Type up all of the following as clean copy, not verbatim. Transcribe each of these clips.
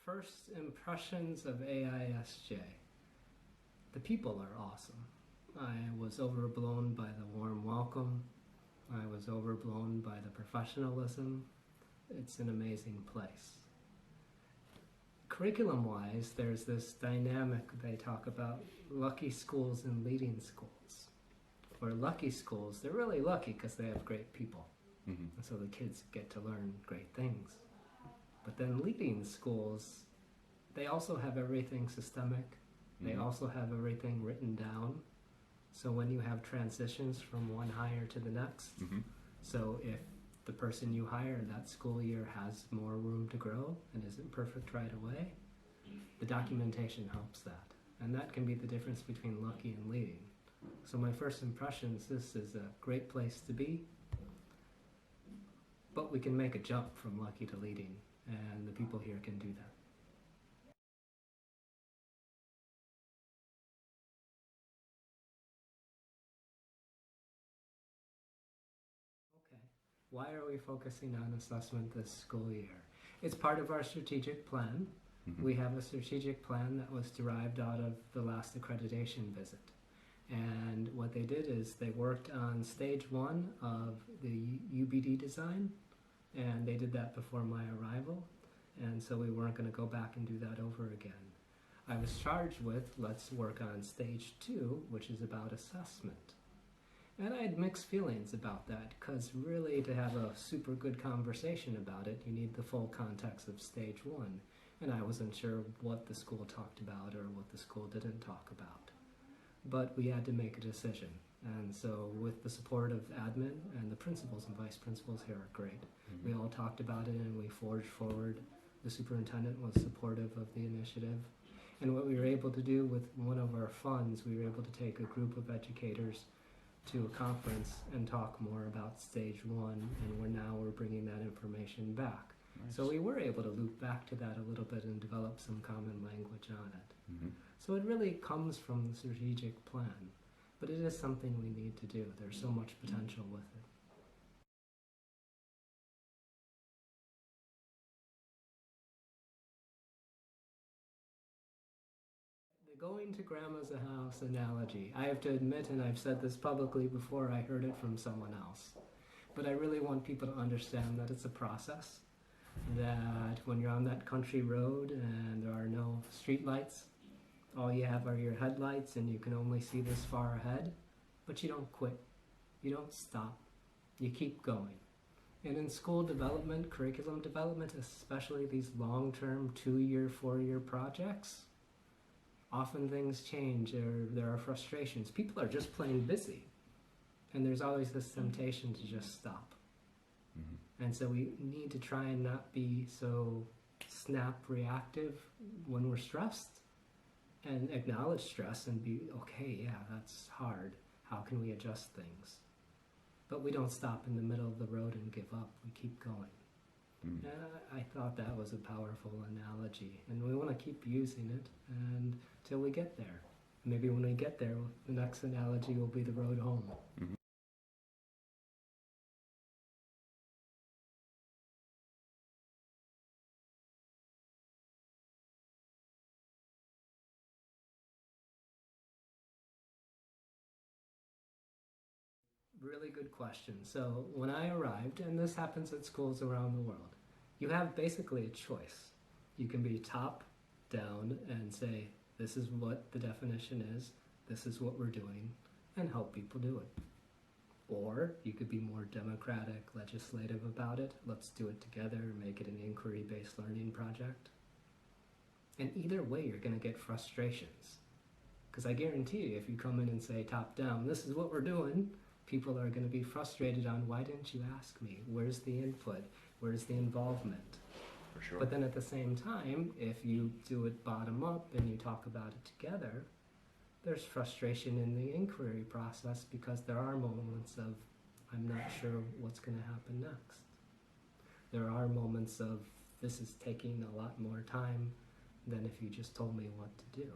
First impressions of AISJ. The people are awesome. I was overblown by the warm welcome. I was overblown by the professionalism. It's an amazing place. Curriculum-wise, there's this dynamic they talk about, lucky schools and leading schools. Or lucky schools, they're really lucky because they have great people. And so the kids get to learn great things. But then leading schools, they also have everything systemic. They also have everything written down. So when you have transitions from one hire to the next, so if the person you hire that school year has more room to grow and isn't perfect right away, the documentation helps that. And that can be the difference between lucky and leading. So my first impressions, this is a great place to be, but we can make a jump from lucky to leading, and the people here can do that. Okay, why are we focusing on assessment this school year? It's part of our strategic plan. We have a strategic plan that was derived out of the last accreditation visit. And what they did is they worked on stage 1 of the UBD design, and they did that before my arrival, and so we weren't going to go back and do that over again. I was charged with, let's work on stage 2, which is about assessment. And I had mixed feelings about that, because really to have a super good conversation about it, you need the full context of stage 1. And I wasn't sure what the school talked about or what the school didn't talk about. But we had to make a decision. And so with the support of admin, and the principals and vice principals here are great, we all talked about it and we forged forward. The superintendent was supportive of the initiative. And what we were able to do with one of our funds, we were able to take a group of educators to a conference and talk more about stage 1, and we're bringing that information back. Nice. So we were able to loop back to that a little bit and develop some common language on it. So it really comes from the strategic plan, but it is something we need to do. There's so much potential with it. The going to grandma's house analogy, I have to admit, and I've said this publicly before, I heard it from someone else. But I really want people to understand that it's a process, that when you're on that country road and there are no street lights, all you have are your headlights and you can only see this far ahead, but you don't quit, you don't stop, you keep going. And in school development, curriculum development, especially these long-term 2-year, 4-year projects, often things change, or there are frustrations. People are just plain busy, and there's always this temptation to just stop. And so we need to try and not be so snap reactive when we're stressed, and acknowledge stress and be, okay, yeah, that's hard. How can we adjust things? But we don't stop in the middle of the road and give up. We keep going. I thought that was a powerful analogy, and we want to keep using it until we get there. Maybe when we get there, the next analogy will be the road home. Really good question. So when I arrived, and this happens at schools around the world, you have basically a choice. You can be top down and say, this is what the definition is, this is what we're doing, and help people do it. Or you could be more democratic, legislative about it. Let's do it together, make it an inquiry-based learning project. And either way, you're going to get frustrations. Because I guarantee you, if you come in and say top down, this is what we're doing, people are going to be frustrated on, why didn't you ask me? Where's the input? Where's the involvement? For sure. But then at the same time, if you do it bottom up and you talk about it together, there's frustration in the inquiry process because there are moments of, I'm not sure what's going to happen next. There are moments of, this is taking a lot more time than if you just told me what to do.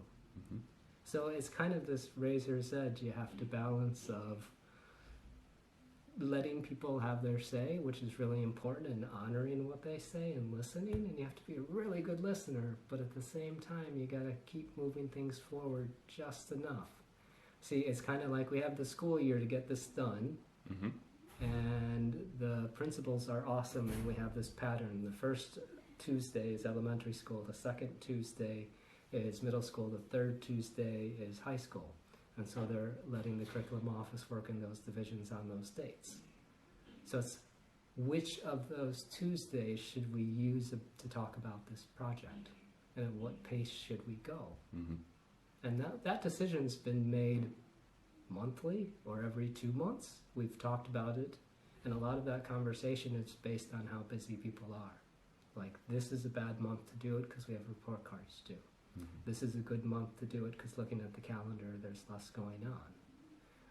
So it's kind of this razor's edge. You have to balance of letting people have their say, which is really important, and honoring what they say and listening. And you have to be a really good listener, but at the same time, you got to keep moving things forward just enough. See, it's kind of like we have the school year to get this done, and the principals are awesome, and we have this pattern. The first Tuesday is elementary school, the second Tuesday is middle school, the third Tuesday is high school. And so they're letting the curriculum office work in those divisions on those dates. So it's which of those Tuesdays should we use to talk about this project? And at what pace should we go? And that decision's been made monthly or every 2 months. We've talked about it. And a lot of that conversation is based on how busy people are. Like, this is a bad month to do it because we have report cards due. This is a good month to do it because looking at the calendar, there's less going on.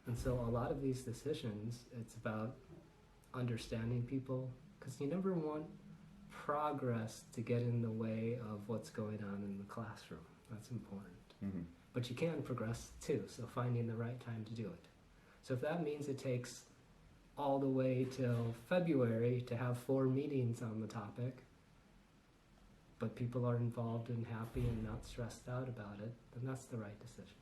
And so a lot of these decisions, it's about understanding people, because you never want progress to get in the way of what's going on in the classroom. That's important. But you can progress too, so finding the right time to do it. So if that means it takes all the way till February to have 4 meetings on the topic, but people are involved and happy and not stressed out about it, then that's the right decision.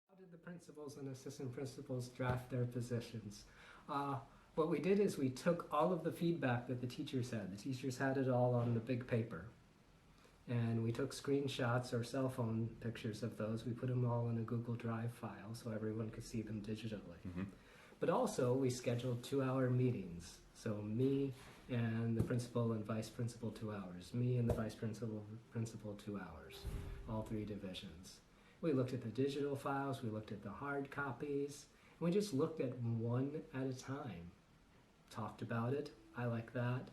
How did the principals and assistant principals draft their positions? What we did is we took all of the feedback that the teachers had. The teachers had it all on the big paper. And we took screenshots or cell phone pictures of those. We put them all in a Google Drive file so everyone could see them digitally. But also we scheduled 2-hour meetings. So me and the principal and vice principal 2 hours. Me and the vice principal 2 hours. All 3 divisions. We looked at the digital files, we looked at the hard copies, and we just looked at one at a time. Talked about it. I like that.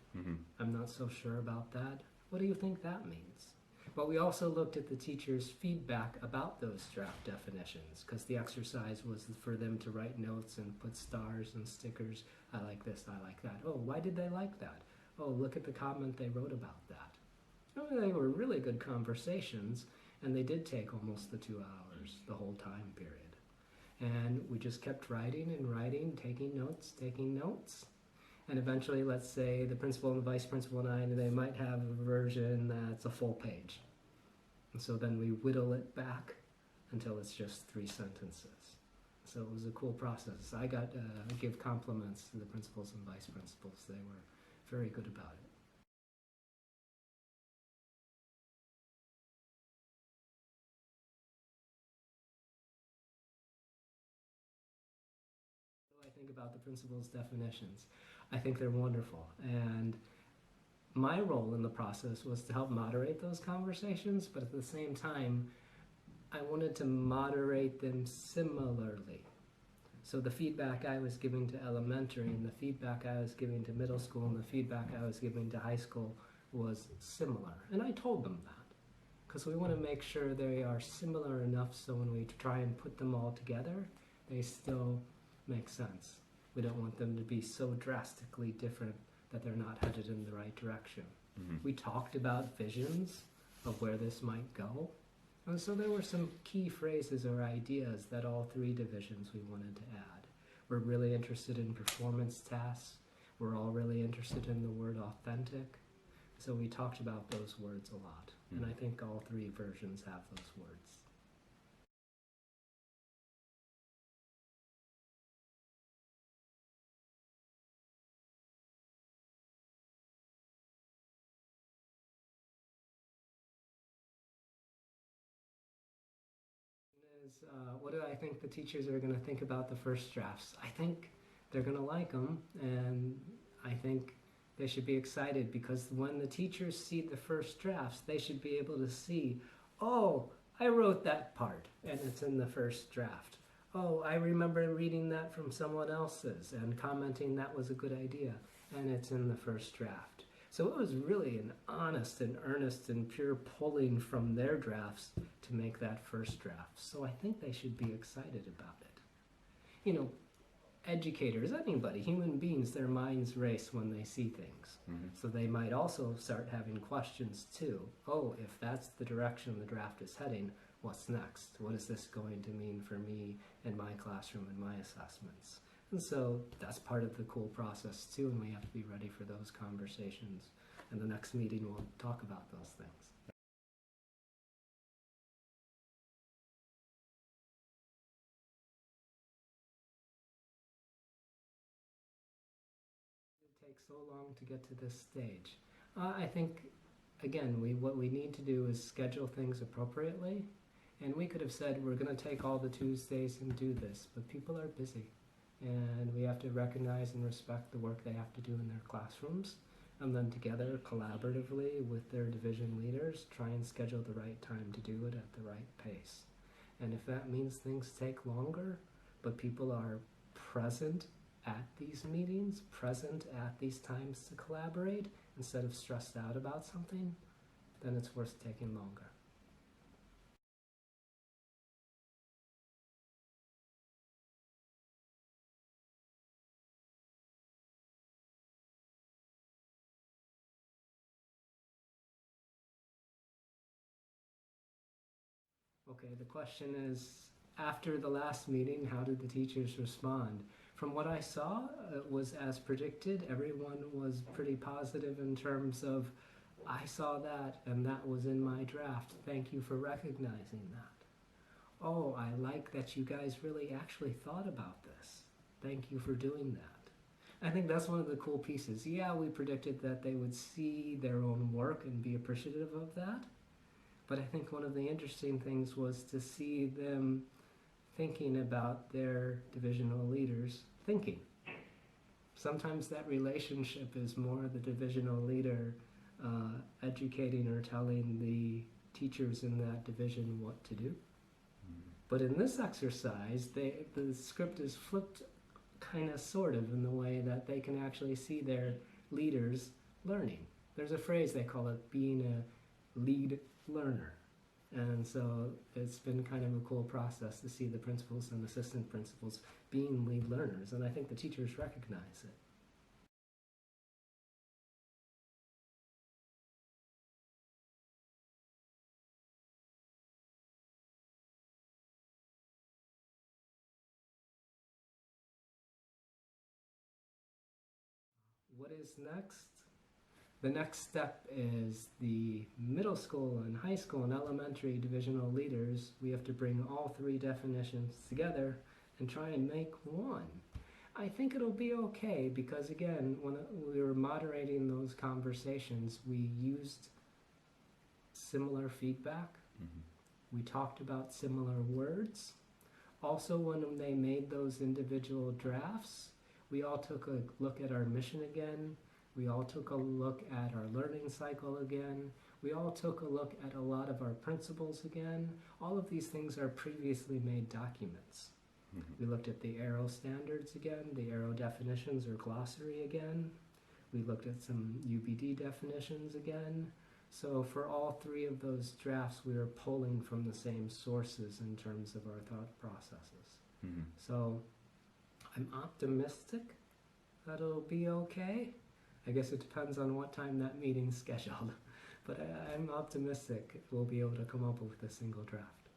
I'm not so sure about that. What do you think that means? But we also looked at the teachers' feedback about those draft definitions, because the exercise was for them to write notes and put stars and stickers. I like this, I like that. Oh, why did they like that? Oh, look at the comment they wrote about that. Oh, they were really good conversations, and they did take almost the 2 hours, the whole time period. And we just kept writing and writing, taking notes. And eventually, let's say the principal and the vice principal and I, they might have a version that's a full page. And so then we whittle it back until it's just 3 sentences. So it was a cool process. I got to give compliments to the principals and vice principals. They were very good about it. What do I think about the principals' definitions? I think they're wonderful, and my role in the process was to help moderate those conversations, but at the same time, I wanted to moderate them similarly. So the feedback I was giving to elementary and the feedback I was giving to middle school and the feedback I was giving to high school was similar. And I told them that, because we want to make sure they are similar enough so when we try and put them all together, they still make sense. We don't want them to be so drastically different that they're not headed in the right direction. We talked about visions of where this might go. And so there were some key phrases or ideas that all 3 divisions we wanted to add. We're really interested in performance tasks. We're all really interested in the word authentic. So we talked about those words a lot. And I think all 3 versions have those words. What do I think the teachers are going to think about the first drafts? I think they're going to like them, and I think they should be excited, because when the teachers see the first drafts, they should be able to see, oh, I wrote that part, and it's in the first draft. Oh, I remember reading that from someone else's and commenting that was a good idea, and it's in the first draft. So it was really an honest and earnest and pure pulling from their drafts to make that first draft. So I think they should be excited about it. You know, educators, anybody, human beings, their minds race when they see things. So they might also start having questions too. Oh, if that's the direction the draft is heading, what's next? What is this going to mean for me in my classroom and my assessments? And so that's part of the cool process too, and we have to be ready for those conversations. And the next meeting we'll talk about those things. It takes so long to get to this stage. I think, again, what we need to do is schedule things appropriately. And we could have said we're going to take all the Tuesdays and do this, but people are busy. And we have to recognize and respect the work they have to do in their classrooms. And then together, collaboratively with their division leaders, try and schedule the right time to do it at the right pace. And if that means things take longer, but people are present at these meetings, present at these times to collaborate, instead of stressed out about something, then it's worth taking longer. Okay, the question is, after the last meeting, how did the teachers respond? From what I saw, it was as predicted. Everyone was pretty positive in terms of, I saw that and that was in my draft. Thank you for recognizing that. Oh, I like that you guys really actually thought about this. Thank you for doing that. I think that's one of the cool pieces. Yeah, we predicted that they would see their own work and be appreciative of that. But I think one of the interesting things was to see them thinking about their divisional leaders thinking. Sometimes that relationship is more the divisional leader educating or telling the teachers in that division what to do. But in this exercise, the script is flipped kind of sort of in the way that they can actually see their leaders learning. There's a phrase they call it being a lead learner. And so it's been kind of a cool process to see the principals and assistant principals being lead learners, and I think the teachers recognize it. What is next? The next step is the middle school and high school and elementary divisional leaders. We have to bring all three definitions together and try and make one. I think it'll be okay because, again, when we were moderating those conversations, we used similar feedback. We talked about similar words. Also, when they made those individual drafts, we all took a look at our mission again. We all took a look at our learning cycle again. We all took a look at a lot of our principles again. All of these things are previously made documents. We looked at the arrow standards again, the arrow definitions or glossary again. We looked at some UBD definitions again. So for all three of those drafts, we were pulling from the same sources in terms of our thought processes. So I'm optimistic that it'll be okay. I guess it depends on what time that meeting's scheduled. But I'm optimistic we'll be able to come up with a single draft.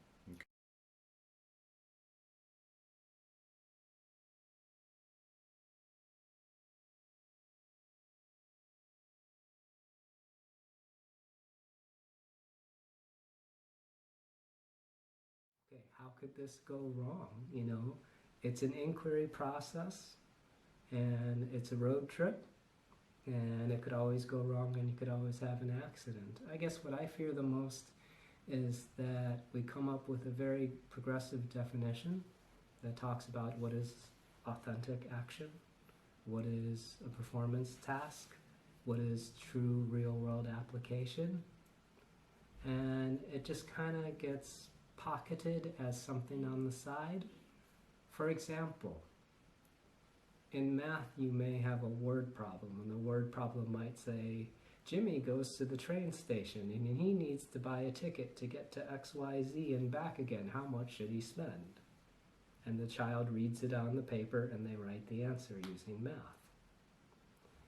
Okay, how could this go wrong? You know, it's an inquiry process and it's a road trip. And it could always go wrong and you could always have an accident. I guess what I fear the most is that we come up with a very progressive definition that talks about what is authentic action, what is a performance task, what is true real-world application, and it just kind of gets pocketed as something on the side. For example, in math, you may have a word problem, and the word problem might say, Jimmy goes to the train station, and he needs to buy a ticket to get to XYZ and back again. How much should he spend? and the child reads it on the paper and they write the answer using math.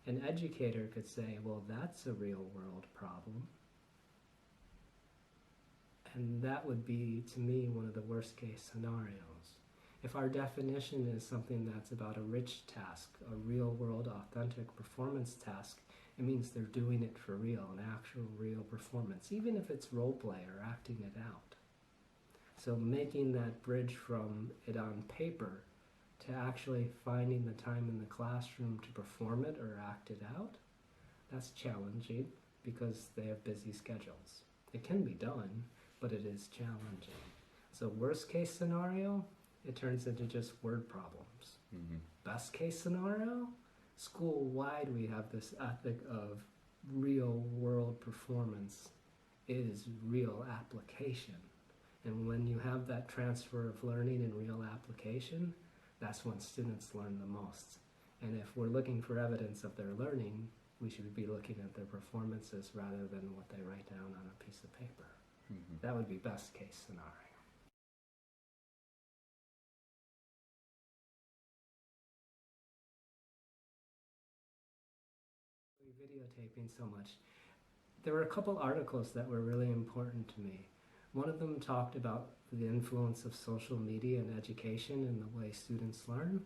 An educator could say, well, that's a real world problem. And that would be, to me, one of the worst case scenarios. If our definition is something that's about a rich task, a real world authentic performance task, it means they're doing it for real, an actual real performance, even if it's role play or acting it out. So making that bridge from it on paper to actually finding the time in the classroom to perform it or act it out, that's challenging because they have busy schedules. It can be done, but it is challenging. So worst case scenario, it turns into just word problems. Best case scenario, school-wide we have this ethic of real world performance is real application. And when you have that transfer of learning and real application, that's when students learn the most. And if we're looking for evidence of their learning, we should be looking at their performances rather than what they write down on a piece of paper. That would be best case scenario. Videotaping so much. There were a couple articles that were really important to me. One of them talked about the influence of social media in education and the way students learn.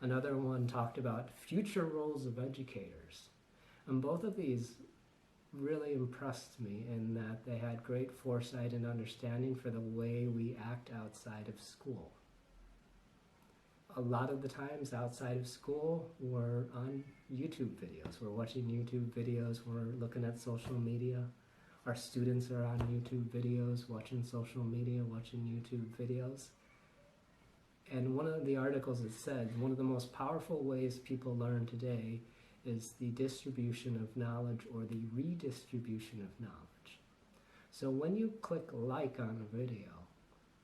Another one talked about future roles of educators. And both of these really impressed me in that they had great foresight and understanding for the way we act outside of school. A lot of the times outside of school, we're on YouTube videos. We're watching YouTube videos, we're looking at social media. Our students are on YouTube videos, watching social media, watching YouTube videos. And one of the articles it said, one of the most powerful ways people learn today is the distribution of knowledge or the redistribution of knowledge. So when you click like on a video,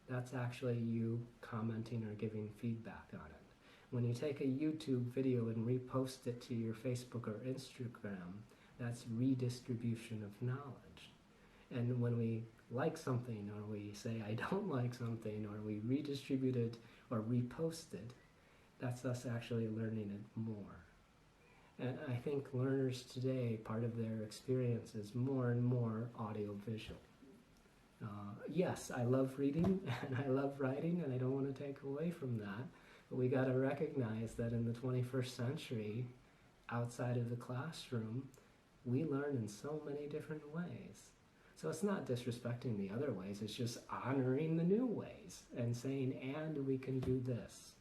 that's actually you commenting or giving feedback on it. When you take a YouTube video and repost it to your Facebook or Instagram, that's redistribution of knowledge. And when we like something, or we say I don't like something, or we redistribute it or repost it, that's us actually learning it more. And I think learners today, part of their experience is more and more audio-visual. Yes, I love reading and I love writing, and I don't want to take away from that, but we got to recognize that in the 21st century, outside of the classroom, we learn in so many different ways. So it's not disrespecting the other ways, it's just honoring the new ways and saying, and we can do this.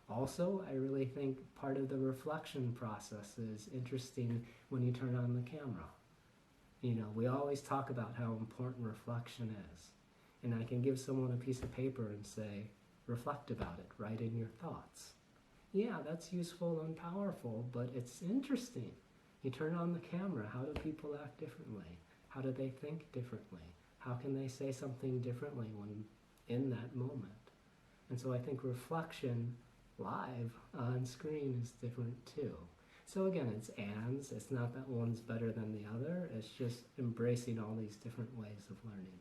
Also, I really think part of the reflection process is interesting when you turn on the camera. You know, we always talk about how important reflection is. And I can give someone a piece of paper and say, reflect about it, write in your thoughts. Yeah, that's useful and powerful, but it's interesting. You turn on the camera, how do people act differently? How do they think differently? How can they say something differently when in that moment? And so I think reflection live on screen is different too. So again, it's ands. It's not that one's better than the other. It's just embracing all these different ways of learning.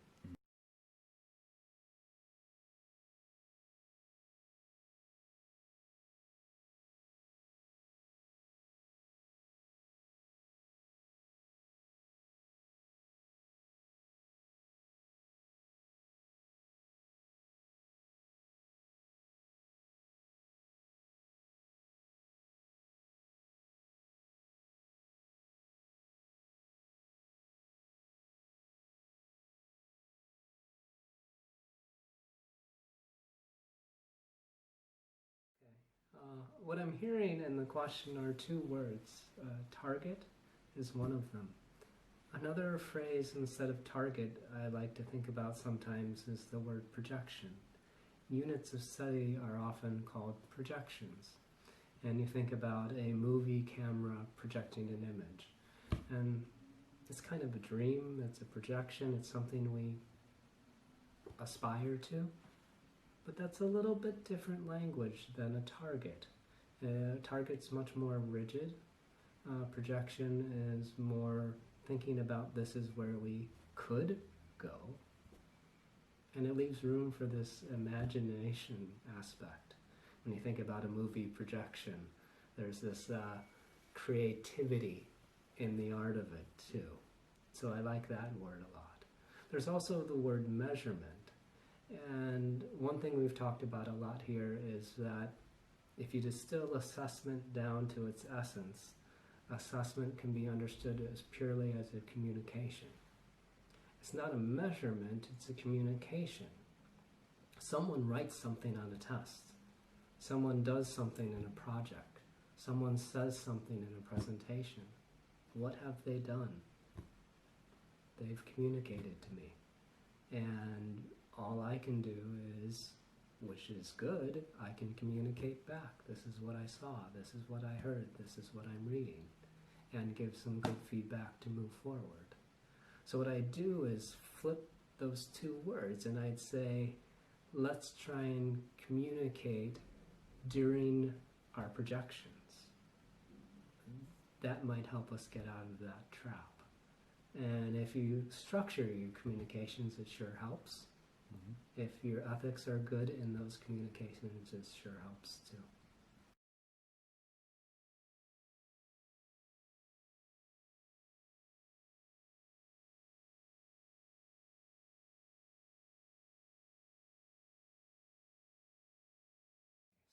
What I'm hearing in the question are two words. Target is one of them. Another phrase instead of target I like to think about sometimes is the word projection. Units of study are often called projections. And you think about a movie camera projecting an image. And it's kind of a dream, it's a projection, it's something we aspire to. But that's a little bit different language than a target. Target's much more rigid. Projection is more thinking about this is where we could go. And it leaves room for this imagination aspect. When you think about a movie projection, there's this creativity in the art of it too. So I like that word a lot. There's also the word measurement. And one thing we've talked about a lot here is that if you distill assessment down to its essence, assessment can be understood as purely as a communication. It's not a measurement, it's a communication. Someone writes something on a test. Someone does something in a project. Someone says something in a presentation. What have they done? They've communicated to me. And all I can do is, which is good, I can communicate back. This is what I saw, this is what I heard, this is what I'm reading, and give some good feedback to move forward. So what I do is flip those two words and I'd say, let's try and communicate during our projections. That might help us get out of that trap. And if you structure your communications, it sure helps. Mm-hmm. If your ethics are good in those communications, it sure helps too.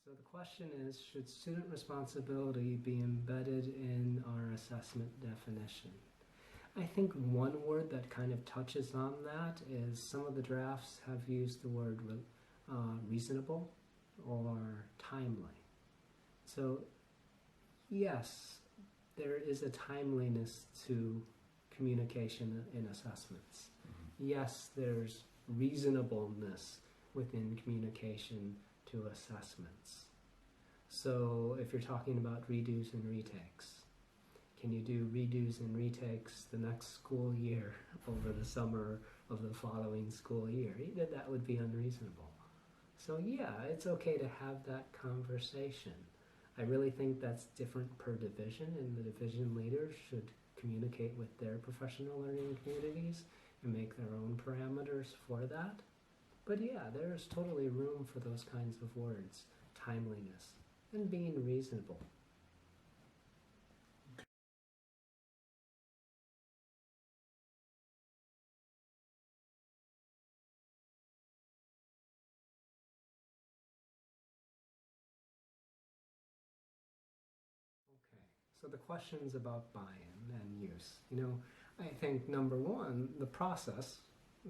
So the question is, should student responsibility be embedded in our assessment definition? I think one word that kind of touches on that is some of the drafts have used the word reasonable or timely. So yes, there is a timeliness to communication in assessments. Mm-hmm. Yes, there's reasonableness within communication to assessments. So if you're talking about redos and retakes, can you do redos and retakes the next school year over the summer of the following school year? That would be unreasonable. So yeah, it's okay to have that conversation. I really think that's different per division, and the division leaders should communicate with their professional learning communities and make their own parameters for that. But yeah, there's totally room for those kinds of words, timeliness, and being reasonable. Okay, so the questions about buy-in and use. I think number one, the process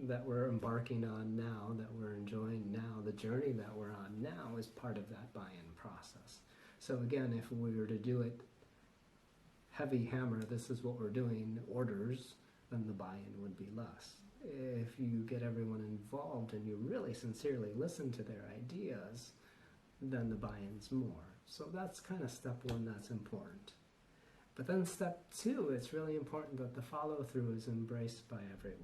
that we're embarking on now, that we're enjoying now, the journey that we're on now is part of that buy-in process. So again, if we were to do it heavy hammer, this is what we're doing, orders, then the buy-in would be less. If you get everyone involved and you really sincerely listen to their ideas, then the buy-in's more. So that's kind of step one, that's important. But then step two, it's really important that the follow-through is embraced by everyone.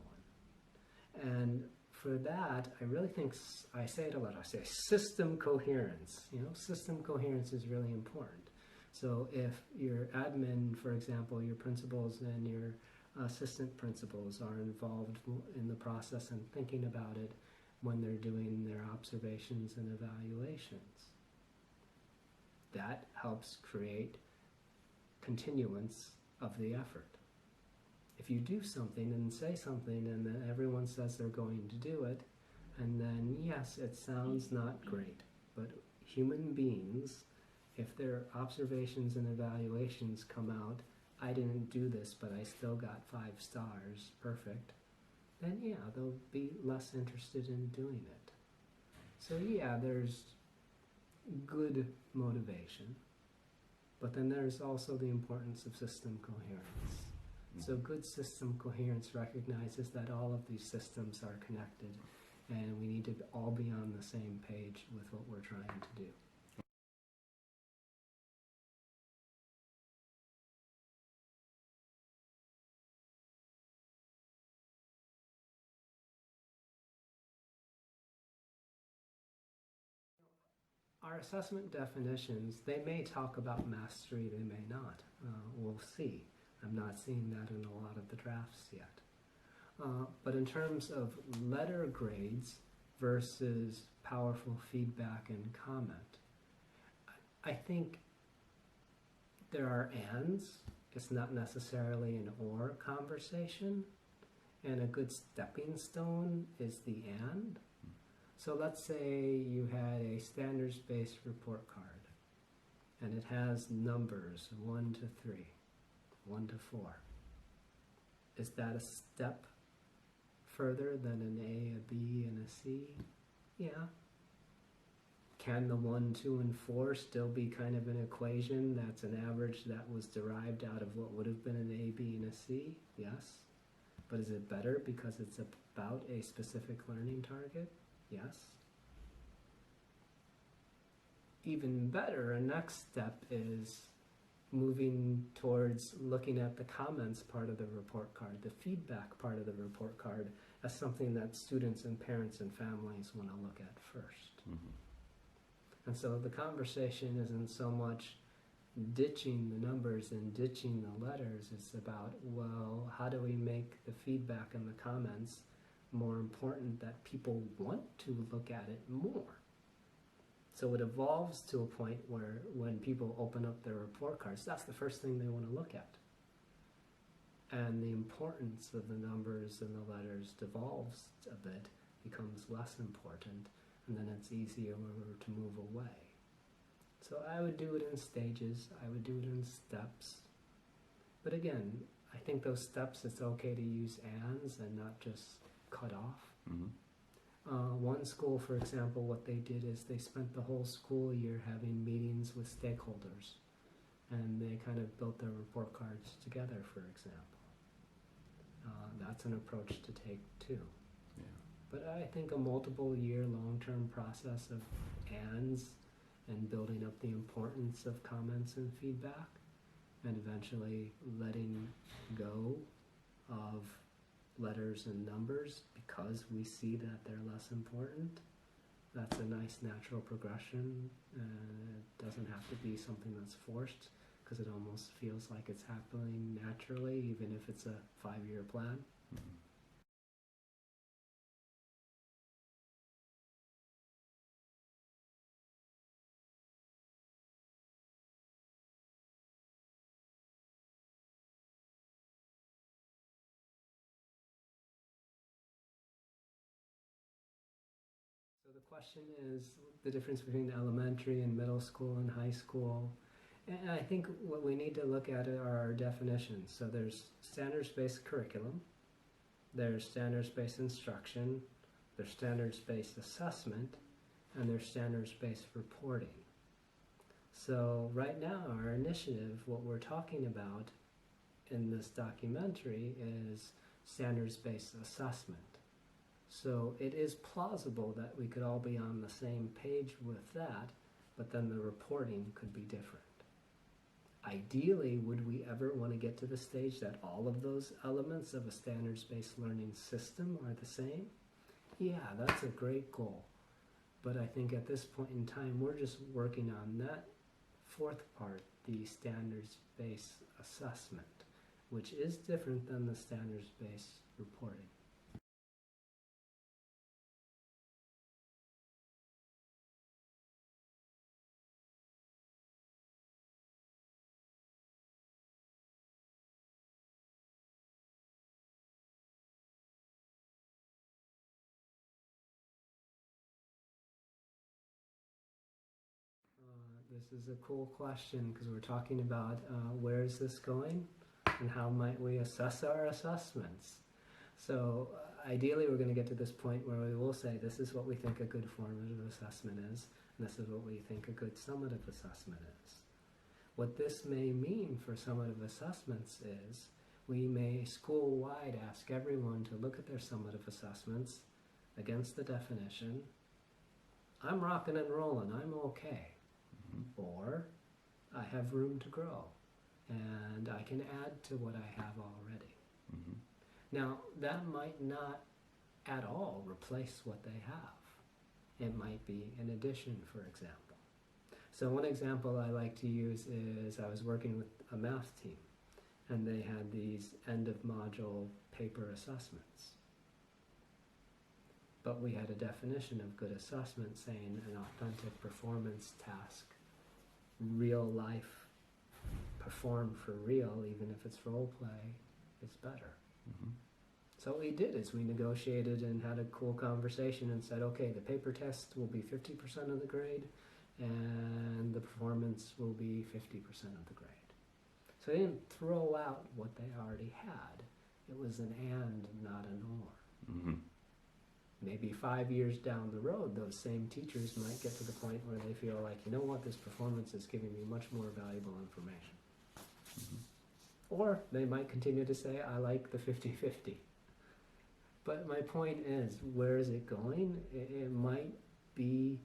And for that, I really think, I say it a lot, I say system coherence. System coherence is really important. So if your admin, for example, your principals and your assistant principals are involved in the process and thinking about it when they're doing their observations and evaluations, that helps create continuance of the effort. If you do something and say something and then everyone says they're going to do it, and then yes, it sounds not great, but human beings, if their observations and evaluations come out, I didn't do this, but I still got 5 stars, perfect, then yeah, they'll be less interested in doing it. So yeah, there's good motivation, but then there's also the importance of system coherence. So good system coherence recognizes that all of these systems are connected and we need to all be on the same page with what we're trying to do. Our assessment definitions, they may talk about mastery, they may not. We'll see. I'm not seeing that in a lot of the drafts yet. But in terms of letter grades, versus powerful feedback and comment. I think there are ands. It's not necessarily an or conversation. And a good stepping stone is the and. So let's say you had a standards-based report card, and it has numbers 1 to 3, 1 to 4. Is that a step further than an A, a B, and a C? Yeah. Can the 1, 2, and 4 still be kind of an equation that's an average that was derived out of what would have been an A, B, and a C? Yes. But is it better because it's about a specific learning target? Yes. Even better, a next step is moving towards looking at the comments part of the report card, the feedback part of the report card, as something that students and parents and families want to look at first. And so the conversation isn't so much ditching the numbers and ditching the letters. It's about, well, how do we make the feedback and the comments more important that people want to look at it more? So it evolves to a point where when people open up their report cards, that's the first thing they want to look at. And the importance of the numbers and the letters devolves a bit, becomes less important, and then it's easier to move away. So I would do it in stages, I would do it in steps. But again, I think those steps, it's okay to use ands and not just cut off. One school, for example, what they did is they spent the whole school year having meetings with stakeholders, and they kind of built their report cards together, for example. That's an approach to take too. Yeah. But I think a multiple year long-term process of ands and building up the importance of comments and feedback, and eventually letting go of letters and numbers because we see that they're less important. That's a nice natural progression, and it doesn't have to be something that's forced, because it almost feels like it's happening naturally, even if it's a 5-year plan. So the question is the difference between elementary and middle school and high school. And I think what we need to look at are our definitions. So there's standards-based curriculum, there's standards-based instruction, there's standards-based assessment, and there's standards-based reporting. So right now, our initiative, what we're talking about in this documentary is standards-based assessment. So it is plausible that we could all be on the same page with that, but then the reporting could be different. Ideally, would we ever want to get to the stage that all of those elements of a standards-based learning system are the same? Yeah, that's a great goal. But I think at this point in time, we're just working on that fourth part, the standards-based assessment, which is different than the standards-based reporting. This is a cool question because we're talking about where is this going and how might we assess our assessments. So ideally we're going to get to this point where we will say this is what we think a good formative assessment is, and this is what we think a good summative assessment is. What this may mean for summative assessments is we may school-wide ask everyone to look at their summative assessments against the definition. I'm rocking and rolling, I'm okay. Or I have room to grow and I can add to what I have already. Now, that might not at all replace what they have. It might be an addition, for example. So one example I like to use is I was working with a math team, and they had these end of module paper assessments. But we had a definition of good assessment saying an authentic performance task, real life, performed for real, even if it's role play, is better. Mm-hmm. So what we did is we negotiated and had a cool conversation and said, okay, the paper test will be 50% of the grade and the performance will be 50% of the grade. So they didn't throw out what they already had. It was an and, not an or. Mm-hmm. Maybe 5 years down the road, those same teachers might get to the point where they feel like, you know what, this performance is giving me much more valuable information. Mm-hmm. Or they might continue to say, I like the 50-50. But my point is, where is it going? It might be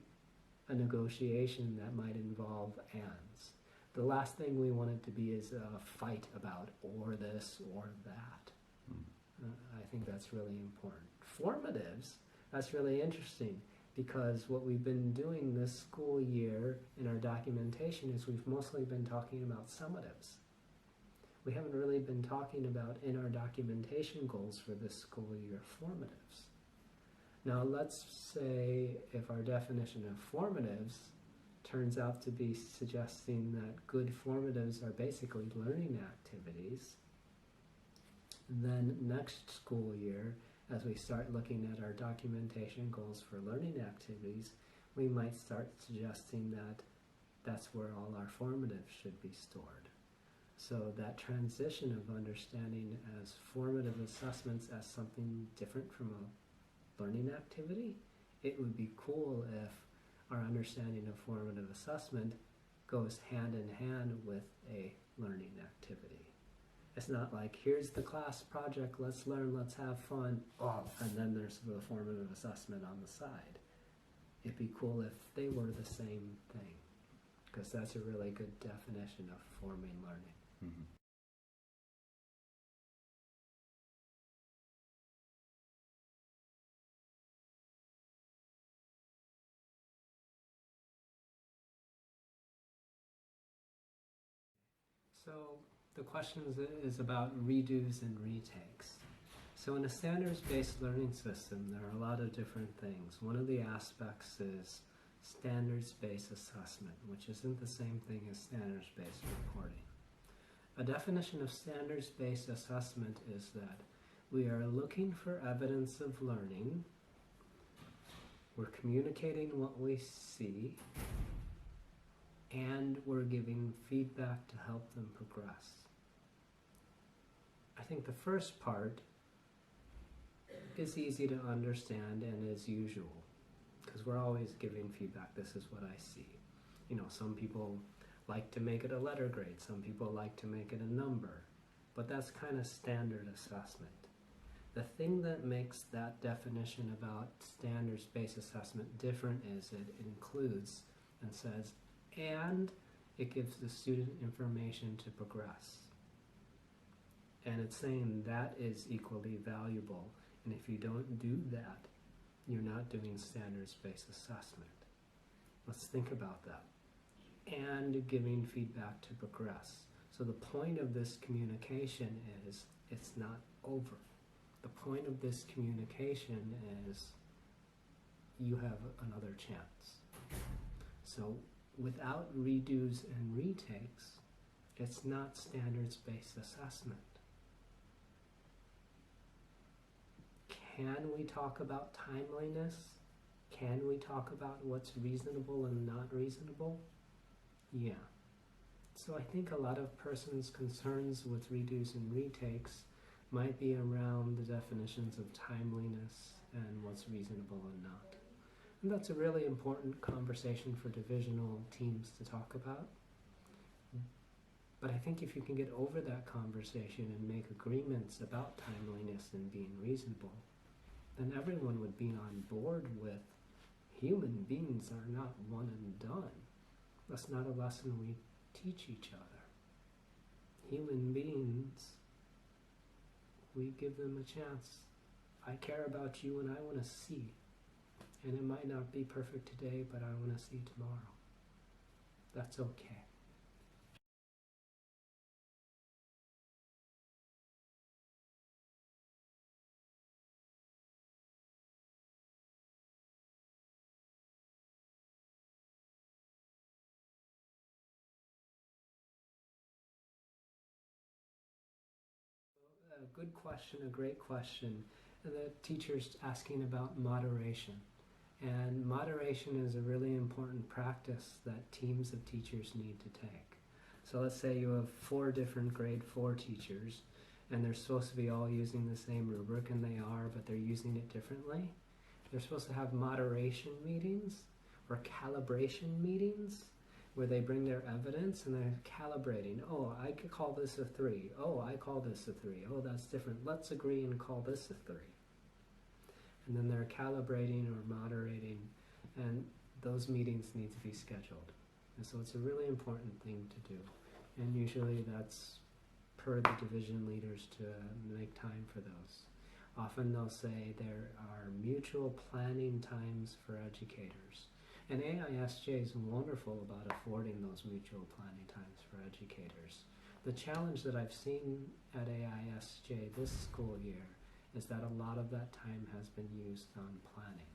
a negotiation that might involve ands. The last thing we want it to be is a fight about or this or that. I think that's really important. Formatives, that's really interesting because what we've been doing this school year in our documentation is we've mostly been talking about summatives. We haven't really been talking about in our documentation goals for this school year formatives. Now let's say if our definition of formatives turns out to be suggesting that good formatives are basically learning activities, then next school year, as we start looking at our documentation goals for learning activities, we might start suggesting that that's where all our formatives should be stored. So that transition of understanding as formative assessments as something different from a learning activity, it would be cool if our understanding of formative assessment goes hand in hand with a learning activity. It's not like, here's the class project, let's learn, let's have fun, and then there's the formative assessment on the side. It'd be cool if they were the same thing, because that's a really good definition of forming learning. Mm-hmm. So the question is about redos and retakes. So in a standards-based learning system, there are a lot of different things. One of the aspects is standards-based assessment, which isn't the same thing as standards-based reporting. A definition of standards-based assessment is that we are looking for evidence of learning, we're communicating what we see, and we're giving feedback to help them progress. I think the first part is easy to understand and is usual, because we're always giving feedback. This is what I see. You know, some people like to make it a letter grade, some people like to make it a number, but that's kind of standard assessment. The thing that makes that definition about standards-based assessment different is it includes and says, and it gives the student information to progress. And it's saying that is equally valuable, and if you don't do that, you're not doing standards-based assessment. Let's think about that. And giving feedback to progress. So the point of this communication is it's not over. The point of this communication is you have another chance. So without redos and retakes, it's not standards-based assessment. Can we talk about timeliness? Can we talk about what's reasonable and not reasonable? Yeah. So I think a lot of persons' concerns with redos and retakes might be around the definitions of timeliness and what's reasonable and not. And that's a really important conversation for divisional teams to talk about. But I think if you can get over that conversation and make agreements about timeliness and being reasonable, then everyone would be on board with human beings are not one and done. That's not a lesson we teach each other. Human beings, we give them a chance. I care about you and I want to see. And it might not be perfect today, but I want to see tomorrow. That's okay. a good question, a great question. And the teacher's asking about moderation. And moderation is a really important practice that teams of teachers need to take. So let's say you have 4 different grade 4 teachers, and they're supposed to be all using the same rubric, and they are, but they're using it differently. They're supposed to have moderation meetings or calibration meetings where they bring their evidence and they're calibrating. Oh, I could call this a 3. Oh, I call this a 3. Oh, that's different. Let's agree and call this a 3. And then they're calibrating or moderating, and those meetings need to be scheduled. And so it's a really important thing to do. And usually that's per the division leaders to make time for those. Often they'll say there are mutual planning times for educators. And AISJ is wonderful about affording those mutual planning times for educators. The challenge that I've seen at AISJ this school year is that a lot of that time has been used on planning.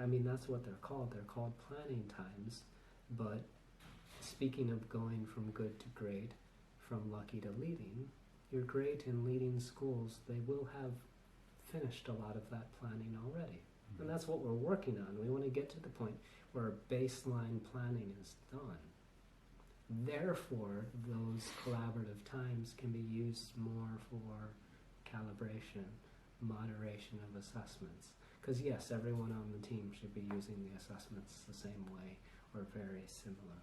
I mean, that's what they're called. They're called planning times, but speaking of going from good to great, from lucky to leading, your great and leading schools, they will have finished a lot of that planning already. And that's what we're working on. We want to get to the point where baseline planning is done. Therefore, those collaborative times can be used more for calibration, moderation of assessments. Because yes, everyone on the team should be using the assessments the same way or very similarly.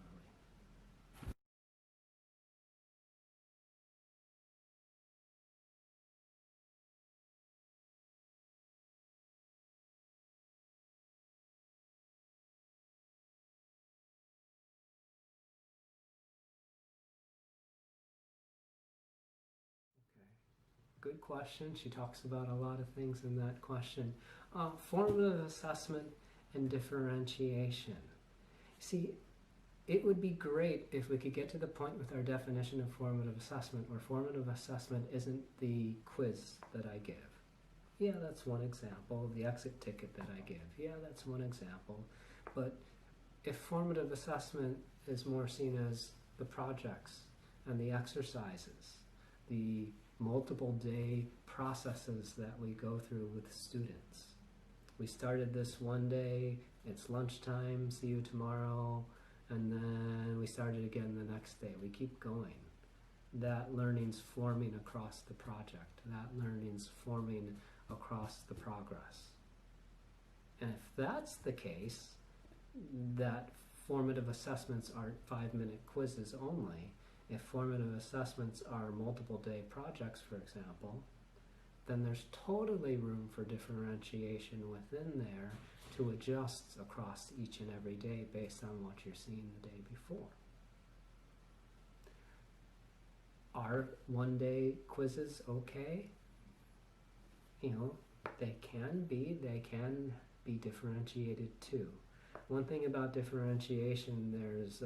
Good question. She talks about a lot of things in that question. Formative assessment and differentiation. See, it would be great if we could get to the point with our definition of formative assessment where formative assessment isn't the quiz that I give. Yeah, that's one example. The exit ticket that I give. Yeah, that's one example. But if formative assessment is more seen as the projects and the exercises, the multiple day processes that we go through with students. We started this one day, it's lunchtime, see you tomorrow, and then we started again the next day. We keep going. That learning's forming across the project. That learning's forming across the progress. And if that's the case, that formative assessments aren't 5-minute quizzes only. If formative assessments are multiple day projects, for example, then there's totally room for differentiation within there to adjust across each and every day based on what you're seeing the day before. Are one-day quizzes okay? You know, they can be differentiated too. One thing about differentiation, there's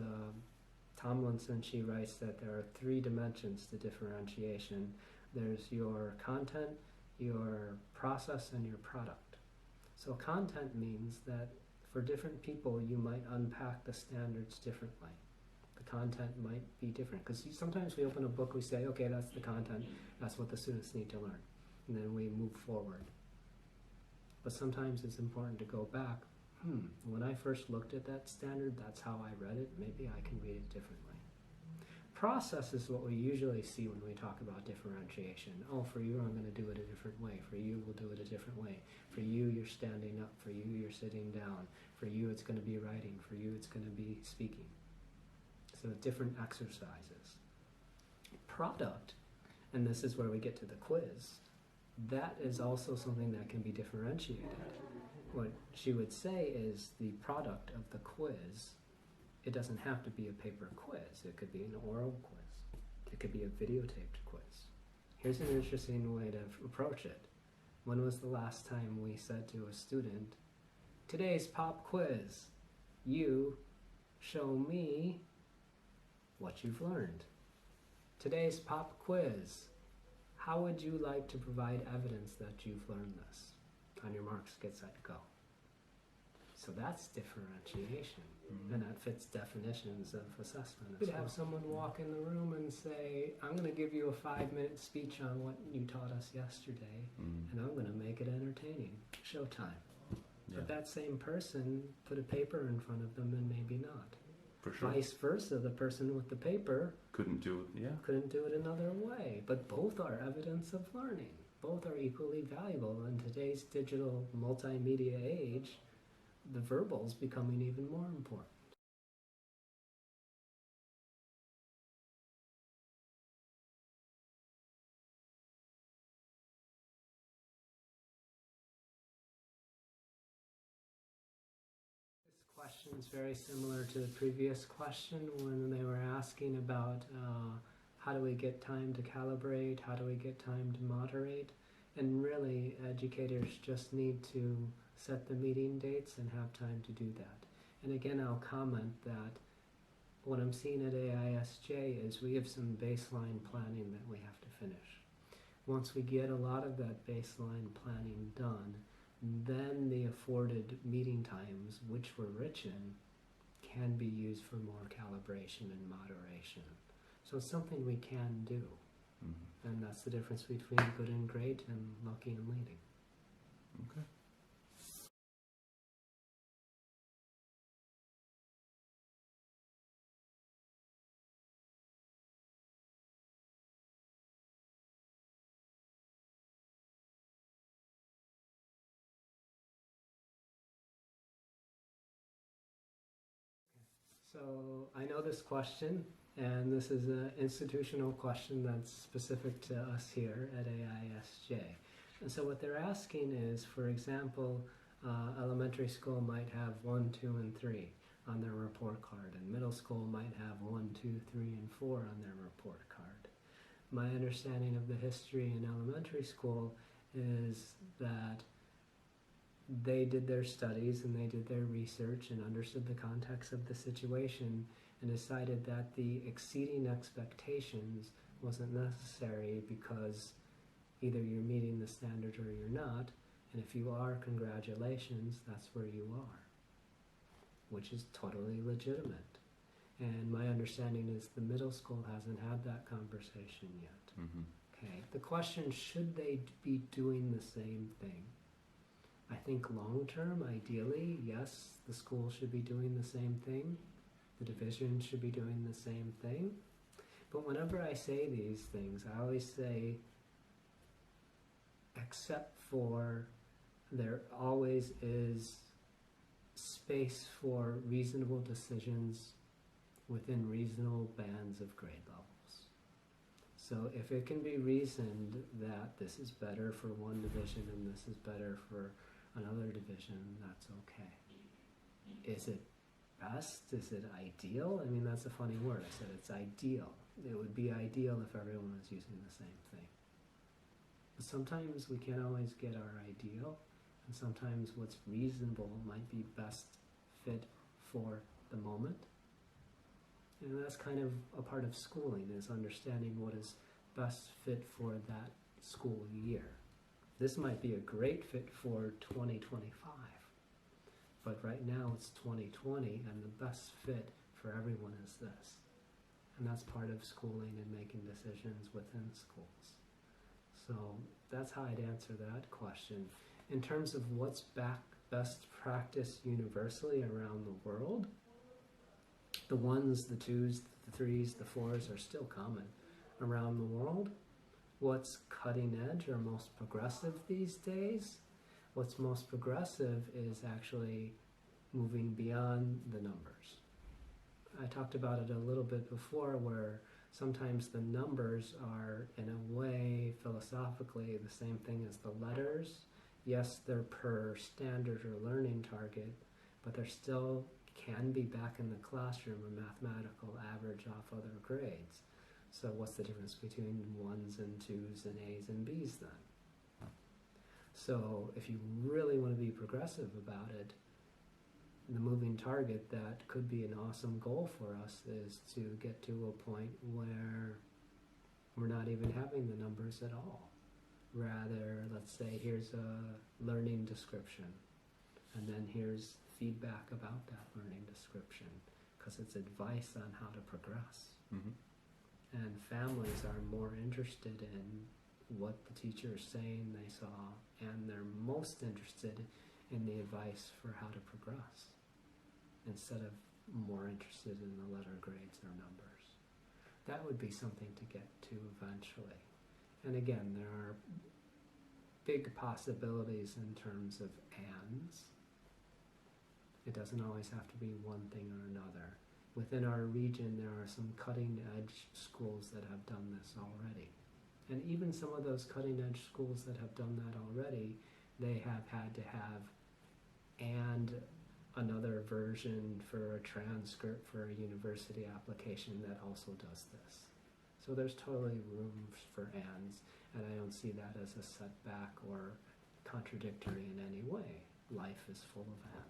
Tomlinson, she writes that there are 3 dimensions to differentiation. There's your content, your process, and your product. So content means that for different people, you might unpack the standards differently. The content might be different. Because sometimes we open a book, we say, okay, that's the content, that's what the students need to learn. And then we move forward. But sometimes it's important to go back. When I first looked at that standard, that's how I read it. Maybe I can read it differently. Process is what we usually see when we talk about differentiation. Oh, for you, I'm going to do it a different way. For you, we'll do it a different way. For you, you're standing up. For you, you're sitting down. For you, it's going to be writing. For you, it's going to be speaking. So different exercises. Product, and this is where we get to the quiz, that is also something that can be differentiated. What she would say is the product of the quiz, it doesn't have to be a paper quiz. It could be an oral quiz. It could be a videotaped quiz. Here's an interesting way to approach it. When was the last time we said to a student, today's pop quiz, you show me what you've learned. Today's pop quiz, how would you like to provide evidence that you've learned this? On your marks, get set, go. So that's differentiation, and that fits definitions of assessment. You'd have someone walk in the room and say, I'm going to give you a 5-minute speech on what you taught us yesterday, and I'm going to make it entertaining. Showtime. Yeah. But that same person put a paper in front of them and maybe not. For sure. Vice versa, the person with the paper couldn't do it another way. But both are evidence of learning. Both are equally valuable. In today's digital multimedia age, the verbal is becoming even more important. Question is very similar to the previous question when they were asking about how do we get time to calibrate, how do we get time to moderate, and really educators just need to set the meeting dates and have time to do that. And again, I'll comment that what I'm seeing at AISJ is we have some baseline planning that we have to finish. Once we get a lot of that baseline planning done, then the afforded meeting times, which we're rich in, can be used for more calibration and moderation. So it's something we can do. And that's the difference between good and great and lucky and leading. Okay. So I know this question, and this is an institutional question that's specific to us here at AISJ. And so what they're asking is, for example, elementary school might have 1, 2, and 3 on their report card, and middle school might have 1, 2, 3, and 4 on their report card. My understanding of the history in elementary school is that they did their studies and they did their research and understood the context of the situation and decided that the exceeding expectations wasn't necessary because either you're meeting the standard or you're not, and if you are, congratulations, that's where you are, which is totally legitimate. And my understanding is the middle school hasn't had that conversation yet. Okay. The question, should they be doing the same thing? I think long term, ideally, yes, the school should be doing the same thing. The division should be doing the same thing. But whenever I say these things, I always say, except for there always is space for reasonable decisions within reasonable bands of grade levels. So if it can be reasoned that this is better for one division and this is better for another division, that's okay. Is it best? Is it ideal? I mean, that's a funny word. I said it's ideal. It would be ideal if everyone was using the same thing. But sometimes we can't always get our ideal, and sometimes what's reasonable might be best fit for the moment. And that's kind of a part of schooling, is understanding what is best fit for that school year. This might be a great fit for 2025, but right now it's 2020 and the best fit for everyone is this. And that's part of schooling and making decisions within schools. So that's how I'd answer that question. In terms of what's best practice universally around the world, the 1s, the 2s, the 3s, the 4s are still common around the world. What's cutting edge or most progressive these days? What's most progressive is actually moving beyond the numbers. I talked about it a little bit before, where sometimes the numbers are, in a way, philosophically, the same thing as the letters. Yes, they're per standard or learning target, but they're still can be back in the classroom a mathematical average off other grades. So what's the difference between 1s and 2s and A's and B's then? So if you really want to be progressive about it, the moving target that could be an awesome goal for us is to get to a point where we're not even having the numbers at all. Rather, let's say here's a learning description, and then here's feedback about that learning description, because it's advice on how to progress. And families are more interested in what the teacher is saying they saw, and they're most interested in the advice for how to progress, instead of more interested in the letter grades or numbers. That would be something to get to eventually. And again, there are big possibilities in terms of ands. It doesn't always have to be one thing or another. Within our region, there are some cutting-edge schools that have done this already. And even some of those cutting-edge schools that have done that already, they have had to have and another version for a transcript for a university application that also does this. So there's totally room for ands, and I don't see that as a setback or contradictory in any way. Life is full of ands.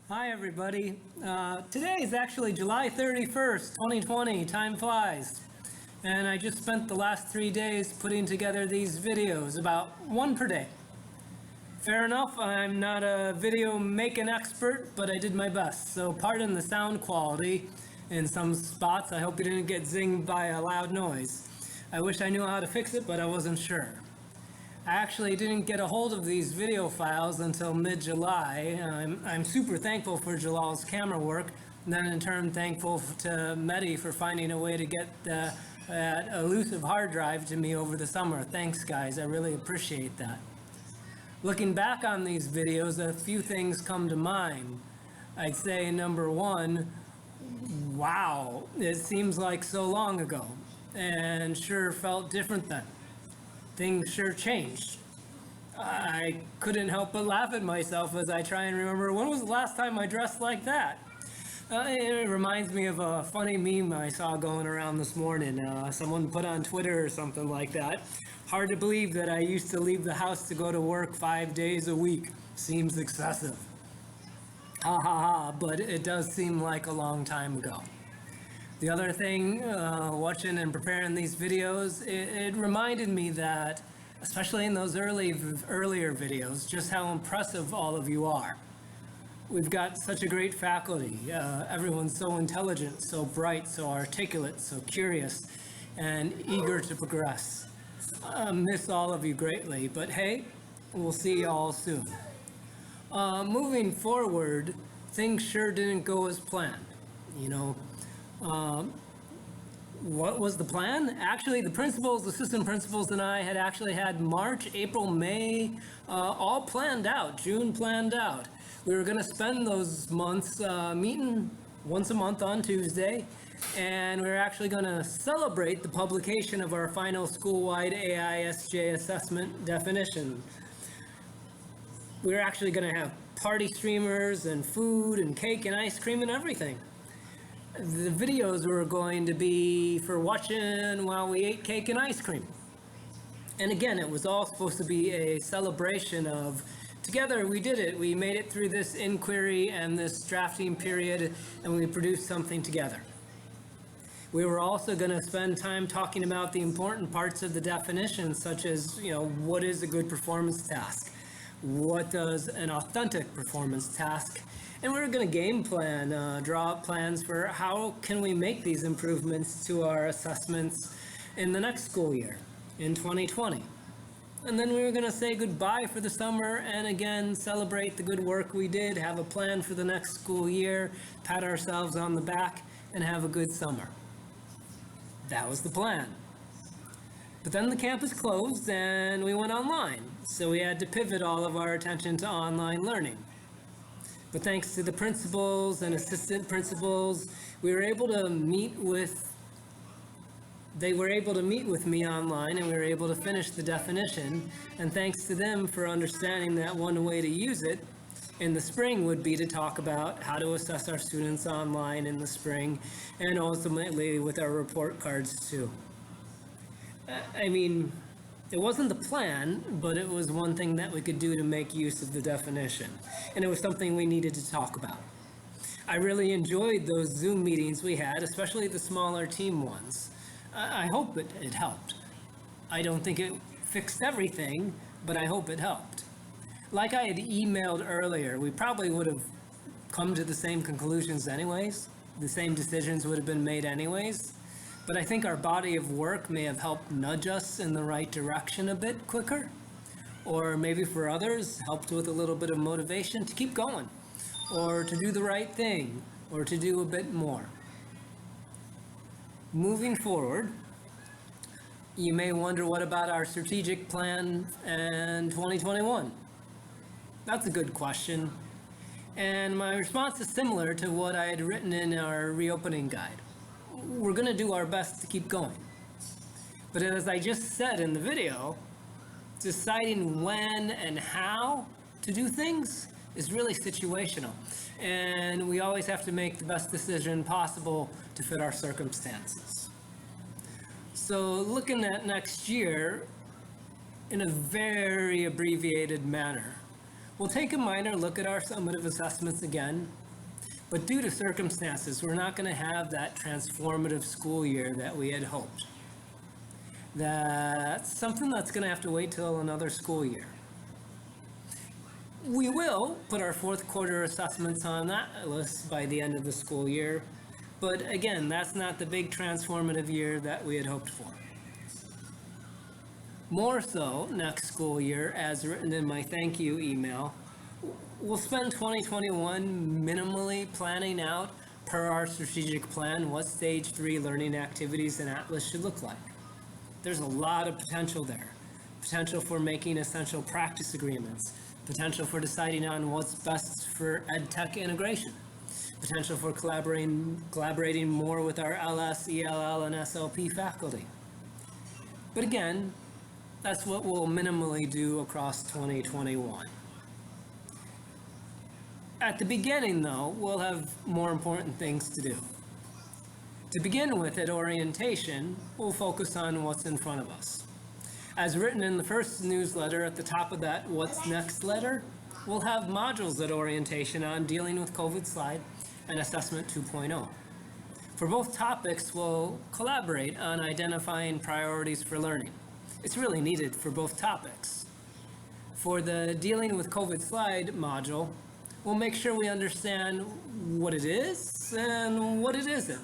Hi everybody. Today is actually July 31st, 2020. Time flies. And I just spent the last 3 days putting together these videos, about one per day. Fair enough, I'm not a video making expert, but I did my best. So pardon the sound quality in some spots. I hope you didn't get zinged by a loud noise. I wish I knew how to fix it, but I wasn't sure. I actually didn't get a hold of these video files until mid-July. I'm super thankful for Jalal's camera work, and then in turn thankful to Mehdi for finding a way to get that elusive hard drive to me over the summer. Thanks guys, I really appreciate that. Looking back on these videos, a few things come to mind. I'd say number one, wow, it seems like so long ago, and sure felt different then. Things sure changed. I couldn't help but laugh at myself as I try and remember when was the last time I dressed like that. It reminds me of a funny meme I saw going around this morning. Someone put on Twitter or something like that. Hard to believe that I used to leave the house to go to work 5 days a week. Seems excessive. Ha ha ha, but it does seem like a long time ago. The other thing, watching and preparing these videos, it reminded me that, especially in those earlier videos, just how impressive all of you are. We've got such a great faculty. Everyone's so intelligent, so bright, so articulate, so curious, and eager to progress. I miss all of you greatly, but hey, we'll see you all soon. Moving forward, things sure didn't go as planned, you know. What was the plan? Actually, the principals, assistant principals, and I had actually had March, April, May, all planned out, June planned out. We were going to spend those months meeting once a month on Tuesday, and we were actually going to celebrate the publication of our final school-wide AISJ assessment definition. We were actually going to have party streamers and food and cake and ice cream and everything. The videos were going to be for watching while we ate cake and ice cream. And again, it was all supposed to be a celebration of, together we did it. We made it through this inquiry and this drafting period, and we produced something together. We were also going to spend time talking about the important parts of the definition, such as, you know, what is a good performance task? What does an authentic performance task? And we're going to game plan, draw up plans for how can we make these improvements to our assessments in the next school year, in 2020. And then we were going to say goodbye for the summer and again celebrate the good work we did, have a plan for the next school year, pat ourselves on the back, and have a good summer. That was the plan. But then the campus closed and we went online, so we had to pivot all of our attention to online learning. But thanks to the principals and assistant principals, we were able to meet with, they were able to meet with me online, and we were able to finish the definition. And thanks to them for understanding that one way to use it in the spring would be to talk about how to assess our students online in the spring, and ultimately with our report cards too. I mean, it wasn't the plan, but it was one thing that we could do to make use of the definition, and it was something we needed to talk about. I really enjoyed those Zoom meetings we had, especially the smaller team ones. I hope it helped. I don't think it fixed everything, but I hope it helped. Like I had emailed earlier, we probably would have come to the same conclusions anyways. The same decisions would have been made anyways. But I think our body of work may have helped nudge us in the right direction a bit quicker. Or maybe for others, helped with a little bit of motivation to keep going, or to do the right thing, or to do a bit more. Moving forward, you may wonder, what about our strategic plan and 2021? That's a good question. And my response is similar to what I had written in our reopening guide. We're going to do our best to keep going. But as I just said in the video, deciding when and how to do things is really situational. And we always have to make the best decision possible to fit our circumstances. So looking at next year in a very abbreviated manner, we'll take a minor look at our summative assessments again, but due to circumstances, we're not going to have that transformative school year that we had hoped. That's something that's going to have to wait till another school year. We will put our fourth quarter assessments on that list by the end of the school year, but again, that's not the big transformative year that we had hoped for. More so, next school year, as written in my thank you email, we'll spend 2021 minimally planning out, per our strategic plan, what stage 3 learning activities in Atlas should look like. There's a lot of potential there. Potential for making essential practice agreements. Potential for deciding on what's best for ed-tech integration. Potential for collaborating more with our LS, ELL, and SLP faculty. But again, that's what we'll minimally do across 2021. At the beginning, though, we'll have more important things to do. To begin with, at orientation, we'll focus on what's in front of us. As written in the first newsletter, at the top of that What's Next letter, we'll have modules at orientation on dealing with COVID slide and assessment 2.0. For both topics, we'll collaborate on identifying priorities for learning. It's really needed for both topics. For the dealing with COVID slide module, we'll make sure we understand what it is and what it isn't.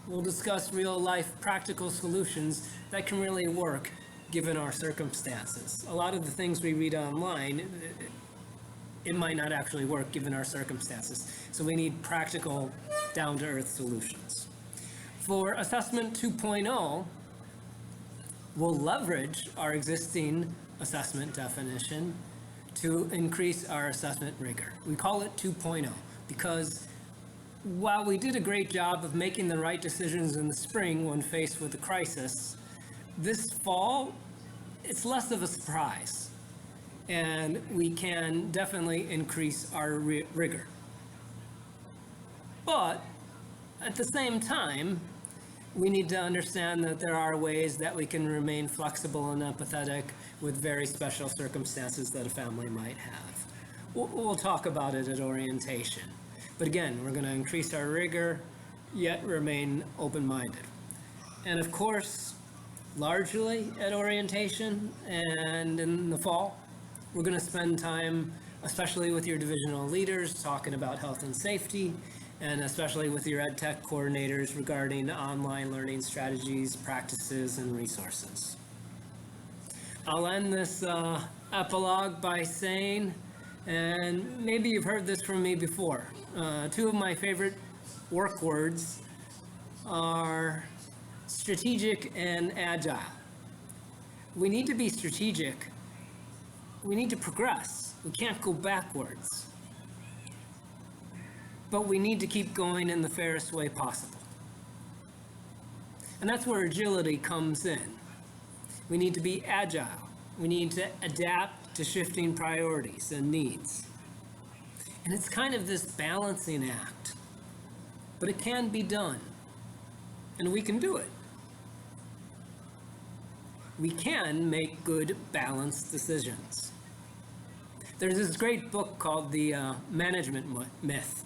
We'll discuss real-life practical solutions that can really work given our circumstances. A lot of the things we read online, it might not actually work given our circumstances. So we need practical, down-to-earth solutions. For assessment 2.0, we'll leverage our existing assessment definition to increase our assessment rigor. We call it 2.0 because while we did a great job of making the right decisions in the spring when faced with a crisis, this fall, it's less of a surprise, and we can definitely increase our rigor. But at the same time, we need to understand that there are ways that we can remain flexible and empathetic with very special circumstances that a family might have. We'll talk about it at orientation. But again, we're going to increase our rigor, yet remain open-minded. And of course, largely at orientation and in the fall, we're going to spend time, especially with your divisional leaders, talking about health and safety, and especially with your ed tech coordinators regarding online learning strategies, practices, and resources. I'll end this epilogue by saying, and maybe you've heard this from me before, two of my favorite work words are strategic and agile. We need to be strategic. We need to progress. We can't go backwards. But we need to keep going in the fairest way possible. And that's where agility comes in. We need to be agile. We need to adapt to shifting priorities and needs. And it's kind of this balancing act, but it can be done, and we can do it. We can make good, balanced decisions. There's this great book called The Management Myth,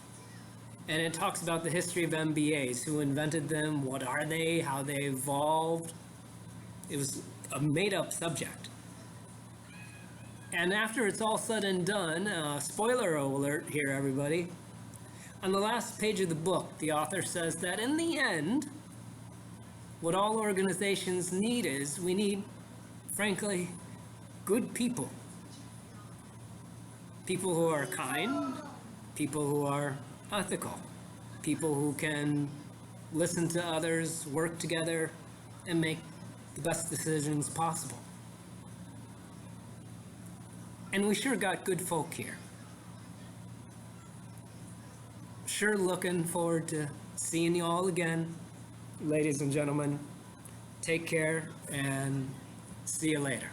and it talks about the history of MBAs, who invented them, what are they, how they evolved. It was a made-up subject. And after it's all said and done, spoiler alert here, everybody, on the last page of the book, the author says that in the end, what all organizations need is, we need, frankly, good people. People who are kind, people who are ethical, people who can listen to others, work together, and make the best decisions possible. And we sure got good folk here. Sure looking forward to seeing you all again. Ladies and gentlemen, take care and see you later.